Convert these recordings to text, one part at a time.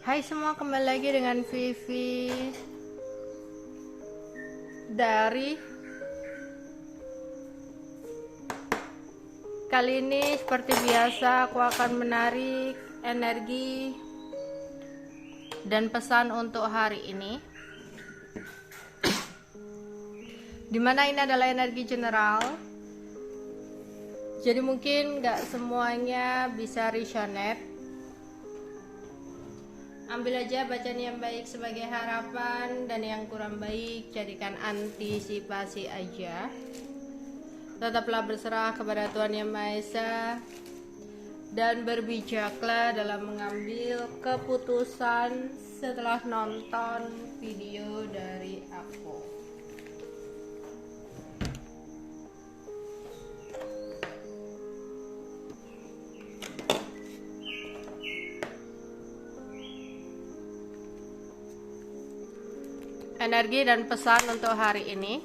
Hai semua, kembali lagi dengan Vivi dari kali ini. Seperti biasa, aku akan menarik energi dan pesan untuk hari ini, dimana ini adalah energi general, jadi mungkin gak semuanya bisa resonate. Ambil aja bacaan yang baik sebagai harapan, dan yang kurang baik jadikan antisipasi aja. Tetaplah berserah kepada Tuhan Yang Maha Esa dan berbijaklah dalam mengambil keputusan setelah nonton video dari aku. Energi dan pesan untuk hari ini.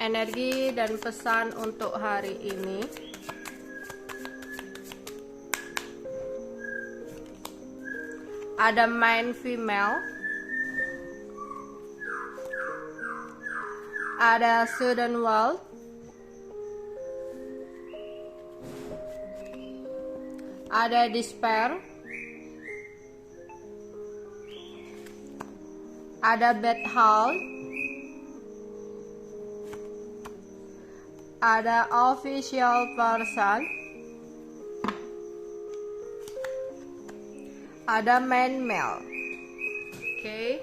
Energi dan pesan untuk hari ini. Ada main female. Ada sudden world. Ada despair. Ada bad health. Ada official person. Ada main male. Oke.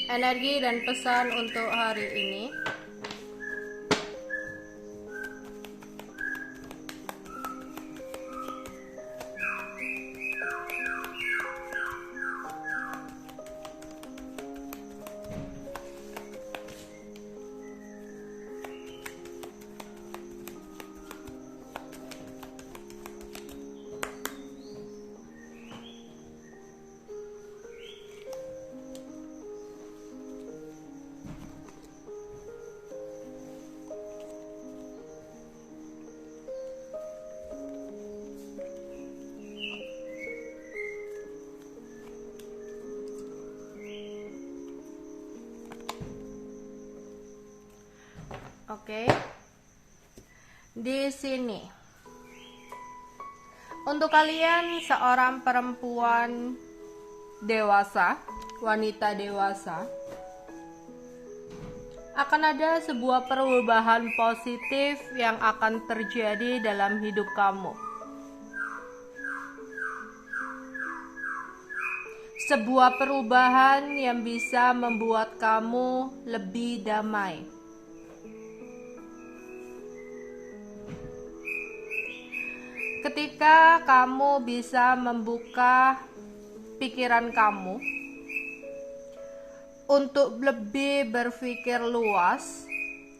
Energi dan pesan untuk hari ini. Oke. Di sini untuk kalian seorang perempuan dewasa, wanita dewasa, akan ada sebuah perubahan positif yang akan terjadi dalam hidup kamu. Sebuah perubahan yang bisa membuat kamu lebih damai. Ketika kamu bisa membuka pikiran kamu untuk lebih berpikir luas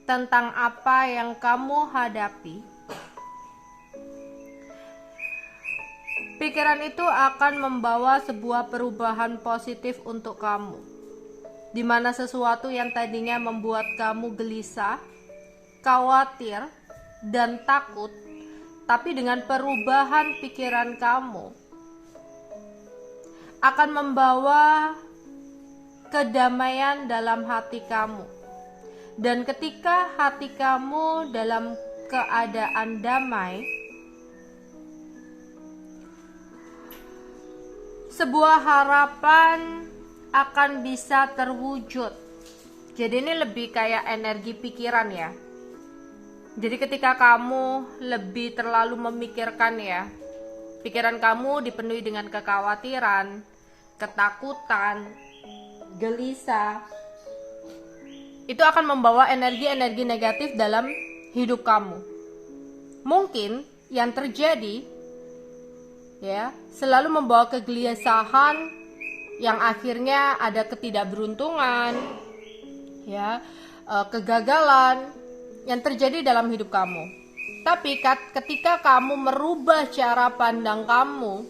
tentang apa yang kamu hadapi, pikiran itu akan membawa sebuah perubahan positif untuk kamu, di mana sesuatu yang tadinya membuat kamu gelisah, khawatir, dan takut, tapi dengan perubahan pikiran kamu akan membawa kedamaian dalam hati kamu. Dan ketika hati kamu dalam keadaan damai, sebuah harapan akan bisa terwujud. Jadi ini lebih kayak energi pikiran ya. Jadi ketika kamu lebih terlalu memikirkan ya, pikiran kamu dipenuhi dengan kekhawatiran, ketakutan, gelisah, itu akan membawa energi-energi negatif dalam hidup kamu. Mungkin yang terjadi ya, selalu membawa kegelisahan yang akhirnya ada ketidakberuntungan, ya, kegagalan yang terjadi dalam hidup kamu. Tapi ketika kamu merubah cara pandang kamu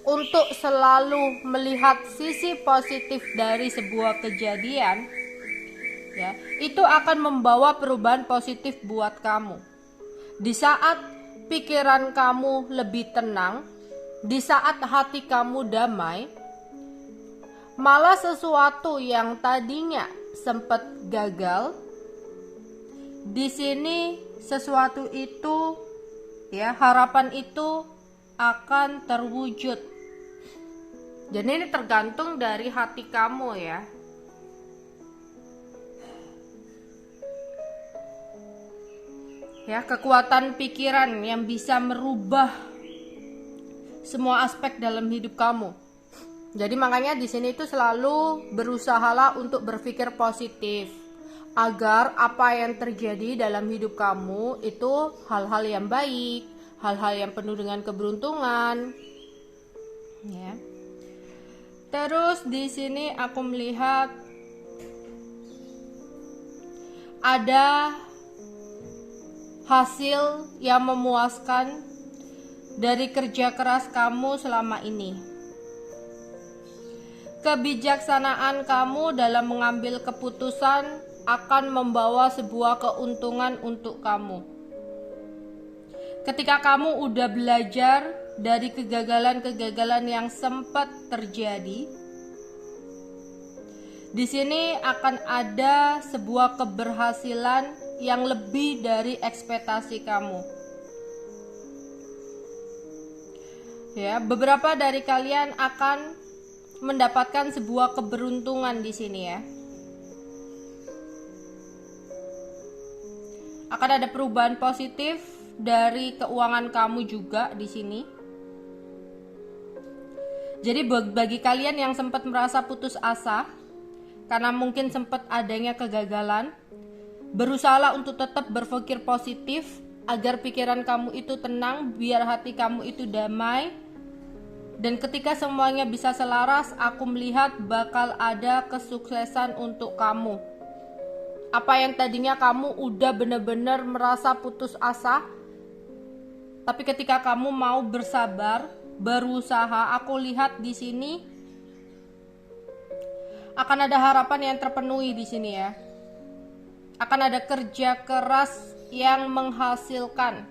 untuk selalu melihat sisi positif dari sebuah kejadian, ya, itu akan membawa perubahan positif buat kamu. Di saat pikiran kamu lebih tenang, di saat hati kamu damai, malah sesuatu yang tadinya sempat gagal, di sini sesuatu itu, ya, harapan itu akan terwujud. Jadi ini tergantung dari hati kamu, ya. Ya, kekuatan pikiran yang bisa merubah semua aspek dalam hidup kamu. Jadi makanya di sini itu selalu berusahalah untuk berpikir positif agar apa yang terjadi dalam hidup kamu itu hal-hal yang baik, hal-hal yang penuh dengan keberuntungan. Ya. Terus di sini aku melihat ada hasil yang memuaskan dari kerja keras kamu selama ini. Kebijaksanaan kamu dalam mengambil keputusan akan membawa sebuah keuntungan untuk kamu. Ketika kamu udah belajar dari kegagalan-kegagalan yang sempat terjadi, di sini akan ada sebuah keberhasilan yang lebih dari ekspektasi kamu. Ya, beberapa dari kalian akan mendapatkan sebuah keberuntungan di sini, ya. Akan ada perubahan positif dari keuangan kamu juga di sini. Jadi bagi kalian yang sempat merasa putus asa karena mungkin sempat adanya kegagalan, berusahalah untuk tetap berpikir positif agar pikiran kamu itu tenang, biar hati kamu itu damai. Dan ketika semuanya bisa selaras, aku melihat bakal ada kesuksesan untuk kamu. Apa yang tadinya kamu udah benar-benar merasa putus asa, tapi ketika kamu mau bersabar, berusaha, aku lihat di sini akan ada harapan yang terpenuhi di sini, ya. Akan ada kerja keras yang menghasilkan.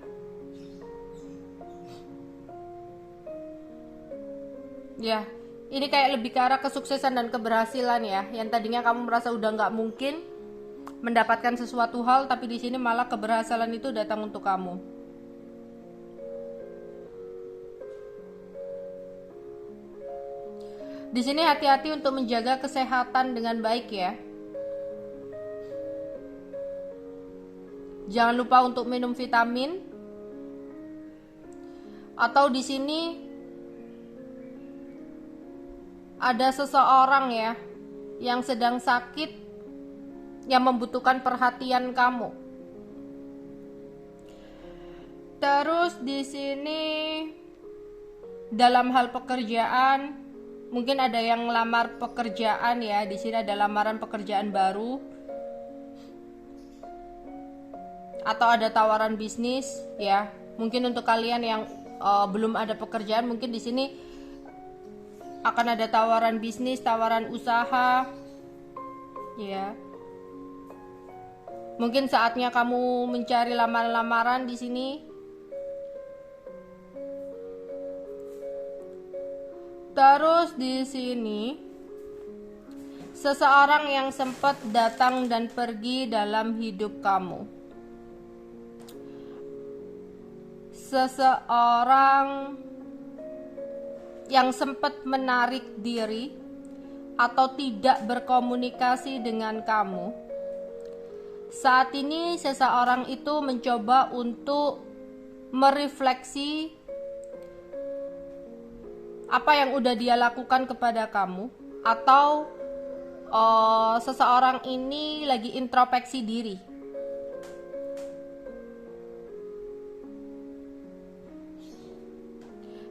Ya, ini kayak lebih ke arah kesuksesan dan keberhasilan, ya. Yang tadinya kamu merasa udah nggak mungkin mendapatkan sesuatu hal, tapi di sini malah keberhasilan itu datang untuk kamu. Di sini hati-hati untuk menjaga kesehatan dengan baik, ya. Jangan lupa untuk minum vitamin. Atau di sini ada seseorang, ya, yang sedang sakit yang membutuhkan perhatian kamu. Terus di sini dalam hal pekerjaan, mungkin ada yang ngelamar pekerjaan, ya. Di sini ada lamaran pekerjaan baru. Atau ada tawaran bisnis, ya. Mungkin untuk kalian yang belum ada pekerjaan, mungkin di sini akan ada tawaran bisnis, tawaran usaha, ya. Mungkin saatnya kamu mencari lamaran-lamaran di sini. Terus di sini seseorang yang sempat datang dan pergi dalam hidup kamu. Seseorang yang sempat menarik diri atau tidak berkomunikasi dengan kamu. Saat ini seseorang itu mencoba untuk merefleksi apa yang udah dia lakukan kepada kamu, atau seseorang ini lagi introspeksi diri.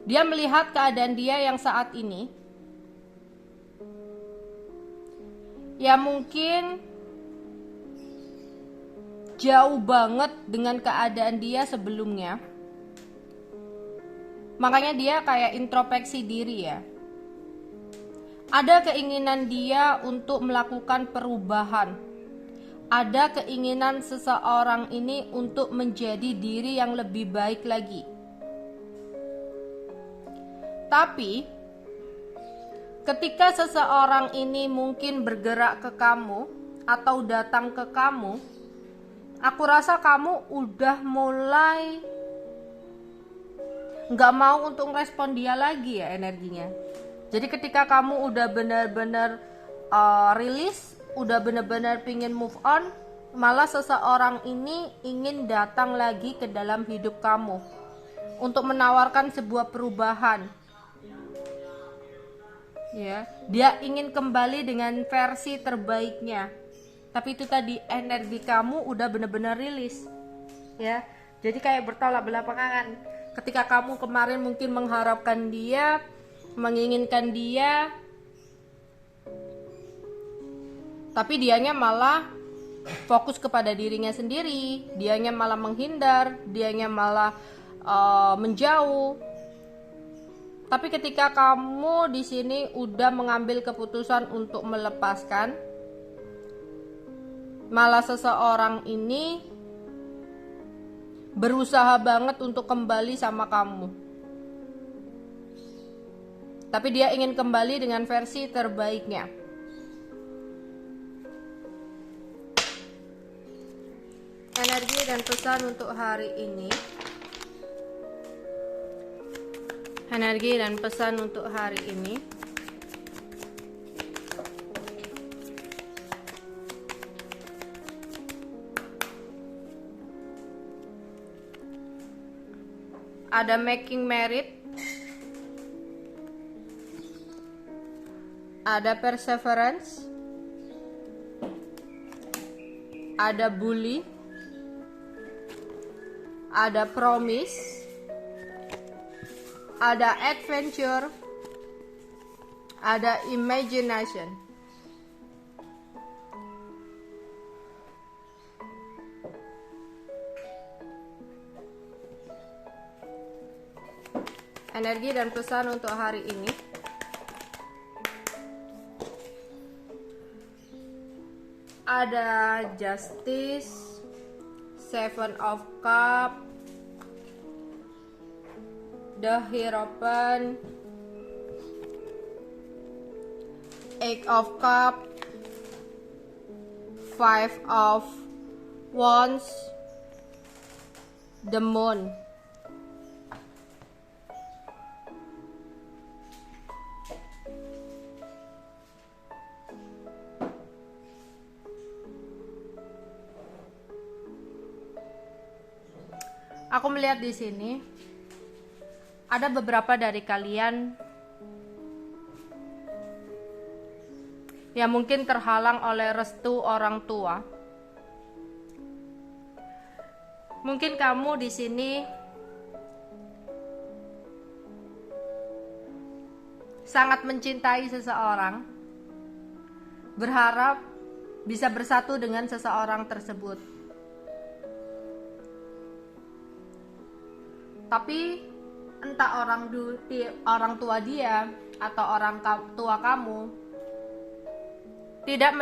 Dia melihat keadaan dia yang saat ini, ya mungkin jauh banget dengan keadaan dia sebelumnya. Makanya dia kayak introspeksi diri ya. Ada keinginan dia untuk melakukan perubahan. Ada keinginan seseorang ini untuk menjadi diri yang lebih baik lagi. Tapi ketika seseorang ini mungkin bergerak ke kamu atau datang ke kamu, aku rasa kamu udah mulai nggak mau untuk respon dia lagi ya energinya. Jadi ketika kamu udah benar-benar rilis, udah benar-benar pingin move on, malah seseorang ini ingin datang lagi ke dalam hidup kamu untuk menawarkan sebuah perubahan. Ya, dia ingin kembali dengan versi terbaiknya. Tapi itu tadi, energi kamu udah benar-benar rilis. Ya. Jadi kayak bertolak belakangan. Ketika kamu kemarin mungkin mengharapkan dia, menginginkan dia, tapi dianya malah fokus kepada dirinya sendiri, dianya malah menghindar, dianya malah menjauh. Tapi ketika kamu di sini udah mengambil keputusan untuk melepaskan, malah seseorang ini berusaha banget untuk kembali sama kamu. Tapi dia ingin kembali dengan versi terbaiknya. Energi dan pesan untuk hari ini. Energi dan pesan untuk hari ini. Ada making merit. Ada perseverance, ada bully, ada promise, ada adventure, ada imagination. Energi dan pesan untuk hari ini. Ada justice, seven of cup, the hierophant, eight of cup, five of wands, the moon. Aku melihat di sini ada beberapa dari kalian yang mungkin terhalang oleh restu orang tua. Mungkin kamu di sini sangat mencintai seseorang, berharap bisa bersatu dengan seseorang tersebut. Tapi entah orang tua dia atau orang tua kamu tidak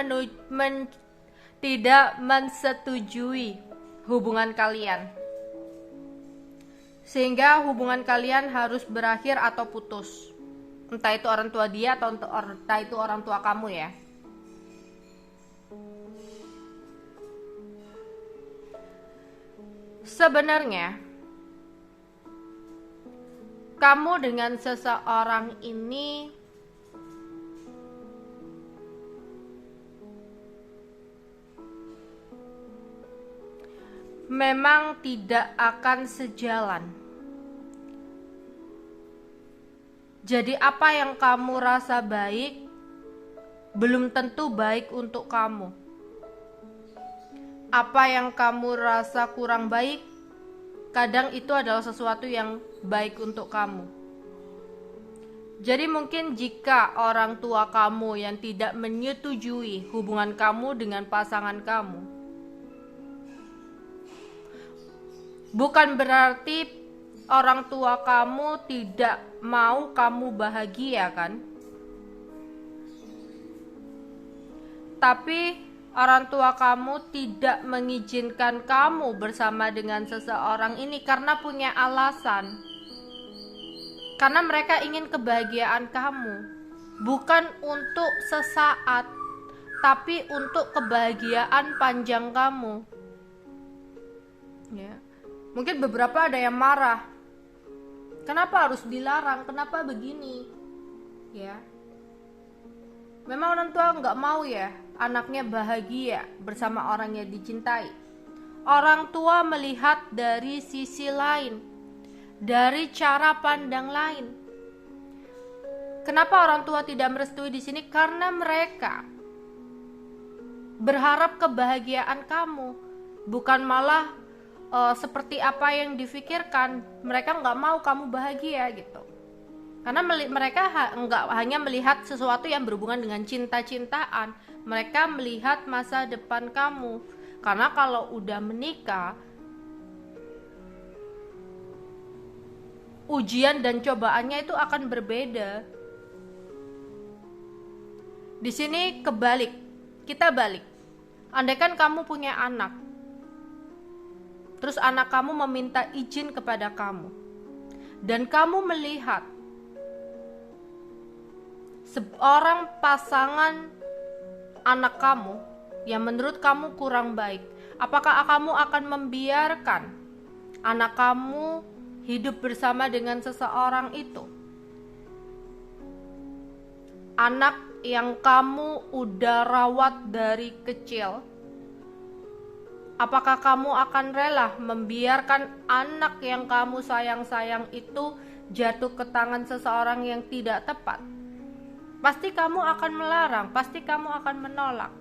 mensetujui hubungan kalian, sehingga hubungan kalian harus berakhir atau putus. Entah itu orang tua dia atau entah itu orang tua kamu ya. Sebenarnya kamu dengan seseorang ini memang tidak akan sejalan. Jadi apa yang kamu rasa baik belum tentu baik untuk kamu. Apa yang kamu rasa kurang baik kadang itu adalah sesuatu yang baik untuk kamu. Jadi mungkin jika orang tua kamu yang tidak menyetujui hubungan kamu dengan pasangan kamu, bukan berarti orang tua kamu tidak mau kamu bahagia kan? Tapi orang tua kamu tidak mengizinkan kamu bersama dengan seseorang ini karena punya alasan. Karena mereka ingin kebahagiaan kamu, bukan untuk sesaat, tapi untuk kebahagiaan panjang kamu. Ya. Mungkin beberapa ada yang marah. Kenapa harus dilarang? Kenapa begini? Ya. Memang orang tua nggak mau ya anaknya bahagia bersama orang yang dicintai. Orang tua melihat dari sisi lain, dari cara pandang lain. Kenapa orang tua tidak merestui di sini? Karena mereka berharap kebahagiaan kamu, bukan malah seperti apa yang difikirkan. Mereka nggak mau kamu bahagia gitu. Karena mereka nggak hanya melihat sesuatu yang berhubungan dengan cinta-cintaan, mereka melihat masa depan kamu. Karena kalau udah menikah, ujian dan cobaannya itu akan berbeda. Di sini kebalik, kita balik. Andaikan kamu punya anak, terus anak kamu meminta izin kepada kamu, dan kamu melihat seorang pasangan anak kamu yang menurut kamu kurang baik, apakah kamu akan membiarkan anak kamu hidup bersama dengan seseorang itu? Anak yang kamu udah rawat dari kecil, apakah kamu akan rela membiarkan anak yang kamu sayang-sayang itu jatuh ke tangan seseorang yang tidak tepat? Pasti kamu akan melarang, pasti kamu akan menolak.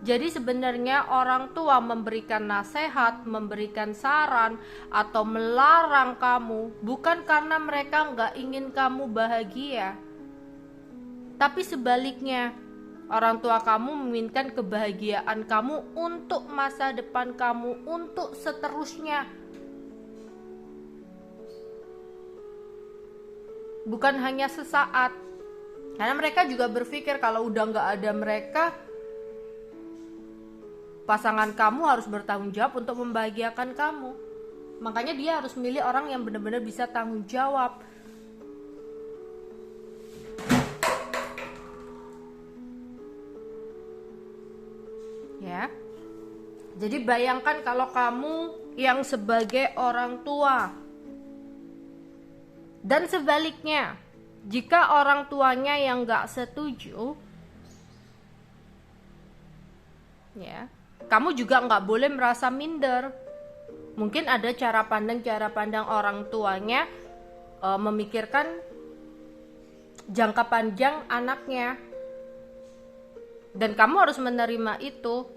Jadi sebenarnya orang tua memberikan nasihat, memberikan saran, atau melarang kamu bukan karena mereka nggak ingin kamu bahagia, tapi sebaliknya, orang tua kamu menginginkan kebahagiaan kamu untuk masa depan kamu, untuk seterusnya. Bukan hanya sesaat. Karena mereka juga berpikir kalau udah nggak ada mereka, pasangan kamu harus bertanggung jawab untuk membahagiakan kamu. Makanya dia harus milih orang yang benar-benar bisa tanggung jawab. Ya. Jadi bayangkan kalau kamu yang sebagai orang tua. Dan sebaliknya, jika orang tuanya yang gak setuju, ya, kamu juga gak boleh merasa minder. Mungkin ada cara pandang orang tuanya memikirkan jangka panjang anaknya. Dan kamu harus menerima itu.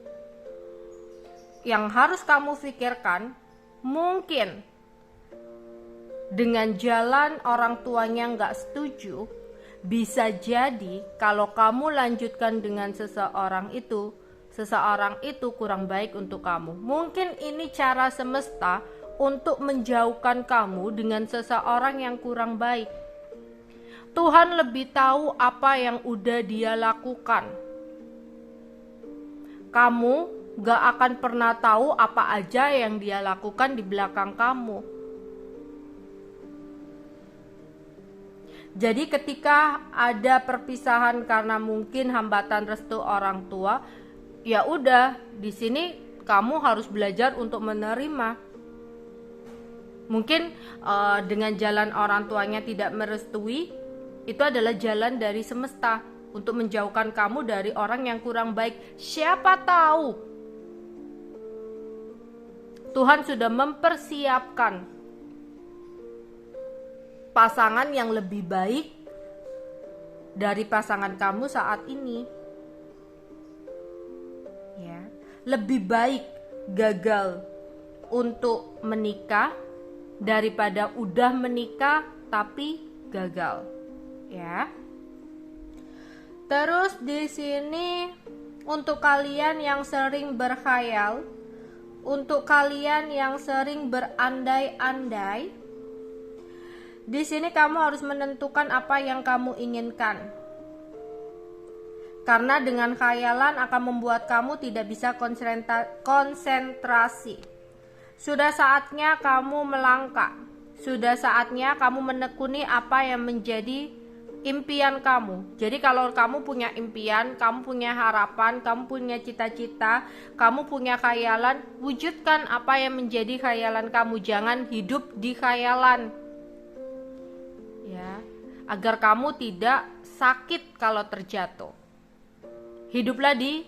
Yang harus kamu pikirkan, mungkin dengan jalan orang tuanya nggak setuju, bisa jadi kalau kamu lanjutkan dengan seseorang itu kurang baik untuk kamu. Mungkin ini cara semesta untuk menjauhkan kamu dengan seseorang yang kurang baik. Tuhan lebih tahu apa yang udah Dia lakukan. Kamu gak akan pernah tahu apa aja yang Dia lakukan di belakang kamu. Jadi ketika ada perpisahan karena mungkin hambatan restu orang tua, ya udah, di sini kamu harus belajar untuk menerima. Mungkin dengan jalan orang tuanya tidak merestui, itu adalah jalan dari semesta untuk menjauhkan kamu dari orang yang kurang baik. Siapa tahu Tuhan sudah mempersiapkan pasangan yang lebih baik dari pasangan kamu saat ini. Ya, lebih baik gagal untuk menikah daripada udah menikah tapi gagal. Ya. Terus di sini untuk kalian yang sering berkhayal, untuk kalian yang sering berandai-andai, Di sini kamu harus menentukan apa yang kamu inginkan. Karena dengan khayalan akan membuat kamu tidak bisa konsentrasi. Sudah saatnya kamu melangkah. Sudah saatnya kamu menekuni apa yang menjadi impian kamu. Jadi kalau kamu punya impian, kamu punya harapan, kamu punya cita-cita, kamu punya khayalan, wujudkan apa yang menjadi khayalan kamu. Jangan hidup di khayalan. Ya, agar kamu tidak sakit kalau terjatuh. Hiduplah di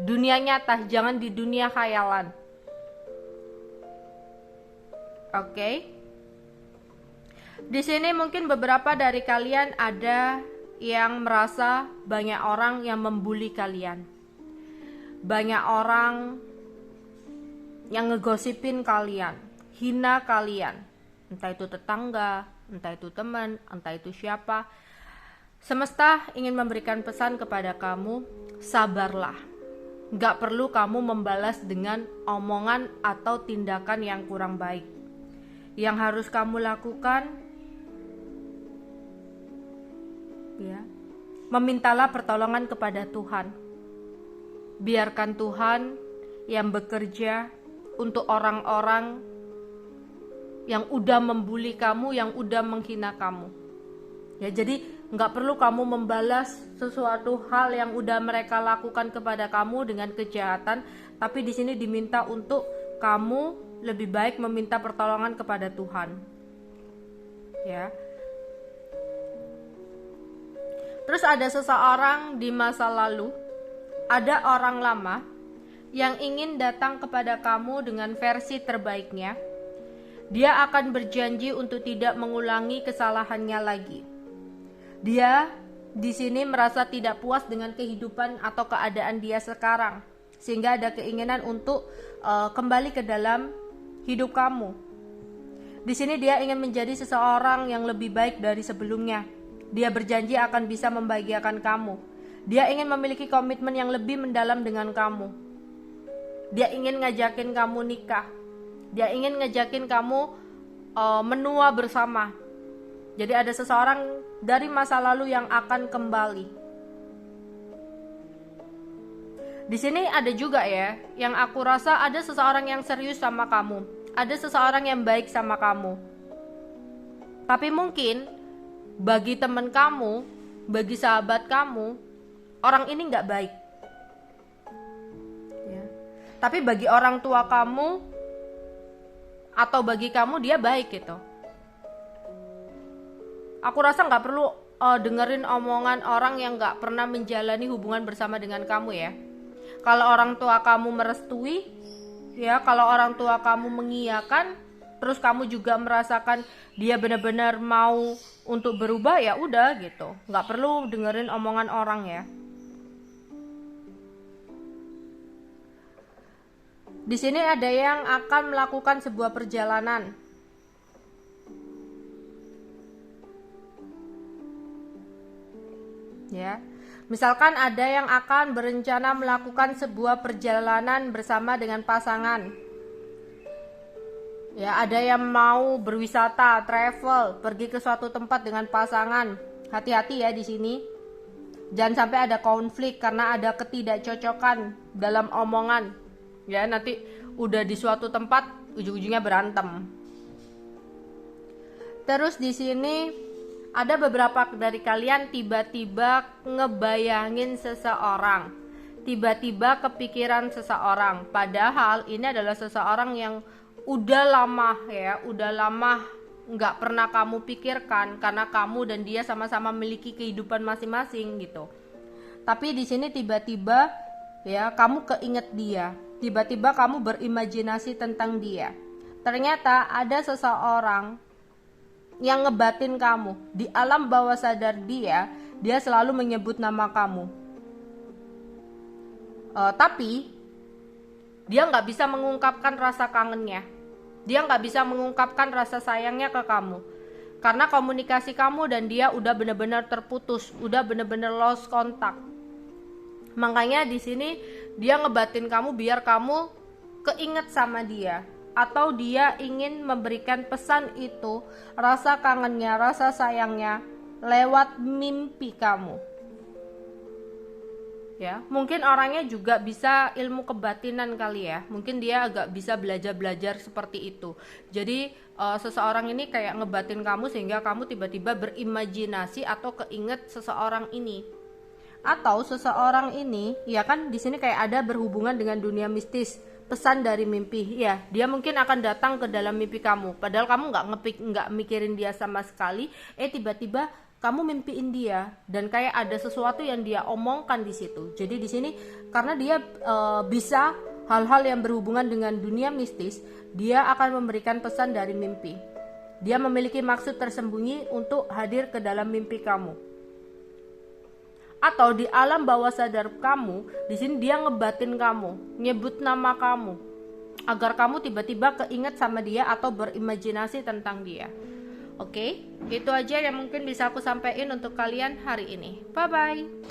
dunia nyata, jangan di dunia khayalan. Oke. Di sini mungkin beberapa dari kalian ada yang merasa banyak orang yang membuli kalian. Banyak orang yang ngegosipin kalian, hina kalian. Entah itu tetangga, entah itu teman, entah itu siapa. Semesta ingin memberikan pesan kepada kamu, sabarlah. Gak perlu kamu membalas dengan omongan atau tindakan yang kurang baik. Yang harus kamu lakukan, ya, memintalah pertolongan kepada Tuhan. Biarkan Tuhan yang bekerja untuk orang-orang yang udah membuli kamu, yang udah menghina kamu. Ya, jadi nggak perlu kamu membalas sesuatu hal yang udah mereka lakukan kepada kamu dengan kejahatan, tapi di sini diminta untuk kamu lebih baik meminta pertolongan kepada Tuhan. Ya. Terus ada seseorang di masa lalu, ada orang lama yang ingin datang kepada kamu dengan versi terbaiknya. Dia akan berjanji untuk tidak mengulangi kesalahannya lagi. Dia di sini merasa tidak puas dengan kehidupan atau keadaan dia sekarang, sehingga ada keinginan untuk kembali ke dalam hidup kamu. Di sini dia ingin menjadi seseorang yang lebih baik dari sebelumnya. Dia berjanji akan bisa membahagiakan kamu. Dia ingin memiliki komitmen yang lebih mendalam dengan kamu. Dia ingin ngajakin kamu nikah. Dia ingin ngajakin kamu menua bersama. Jadi ada seseorang dari masa lalu yang akan kembali. Di sini ada juga ya, yang aku rasa ada seseorang yang serius sama kamu. Ada seseorang yang baik sama kamu. Tapi mungkin bagi teman kamu, bagi sahabat kamu, orang ini nggak baik. Ya. Tapi bagi orang tua kamu atau bagi kamu dia baik gitu. Aku rasa nggak perlu dengerin omongan orang yang nggak pernah menjalani hubungan bersama dengan kamu ya. Kalau orang tua kamu merestui, ya, kalau orang tua kamu mengiyakan, terus kamu juga merasakan dia benar-benar mau untuk berubah, ya udah gitu. Nggak perlu dengerin omongan orang ya. Di sini ada yang akan melakukan sebuah perjalanan. Ya. Misalkan ada yang akan berencana melakukan sebuah perjalanan bersama dengan pasangan. Ya, ada yang mau berwisata, travel, pergi ke suatu tempat dengan pasangan. Hati-hati ya di sini. Jangan sampai ada konflik karena ada ketidakcocokan dalam omongan. Ya, nanti udah di suatu tempat ujung-ujungnya berantem. Terus di sini ada beberapa dari kalian tiba-tiba ngebayangin seseorang, tiba-tiba kepikiran seseorang, padahal ini adalah seseorang yang udah lama ya, udah lama nggak pernah kamu pikirkan karena kamu dan dia sama-sama memiliki kehidupan masing-masing gitu. Tapi di sini tiba-tiba ya kamu keinget dia, tiba-tiba kamu berimajinasi tentang dia. Ternyata ada seseorang yang ngebatin kamu. Di alam bawah sadar dia selalu menyebut nama kamu. Tapi dia nggak bisa mengungkapkan rasa kangennya. Dia nggak bisa mengungkapkan rasa sayangnya ke kamu. Karena komunikasi kamu dan dia udah benar-benar terputus, udah benar-benar lost kontak. Makanya di sini dia ngebatin kamu biar kamu keinget sama dia. atau dia ingin memberikan pesan itu, rasa kangennya, rasa sayangnya lewat mimpi kamu. Ya, mungkin orangnya juga bisa ilmu kebatinan kali ya. Mungkin dia agak bisa belajar seperti itu. Jadi seseorang ini kayak ngebatin kamu sehingga kamu tiba-tiba berimajinasi atau keinget seseorang ini. Atau seseorang ini, ya kan di sini kayak ada berhubungan dengan dunia mistis, pesan dari mimpi. Ya, dia mungkin akan datang ke dalam mimpi kamu. Padahal kamu nggak mikirin dia sama sekali. Tiba-tiba kamu mimpiin dia dan kayak ada sesuatu yang dia omongkan di situ. Jadi di sini karena dia bisa hal-hal yang berhubungan dengan dunia mistis, dia akan memberikan pesan dari mimpi. Dia memiliki maksud tersembunyi untuk hadir ke dalam mimpi kamu. Atau di alam bawah sadar kamu, di sini dia ngebatin kamu, nyebut nama kamu agar kamu tiba-tiba keinget sama dia atau berimajinasi tentang dia. Oke, itu aja yang mungkin bisa aku sampaikan untuk kalian hari ini. Bye-bye.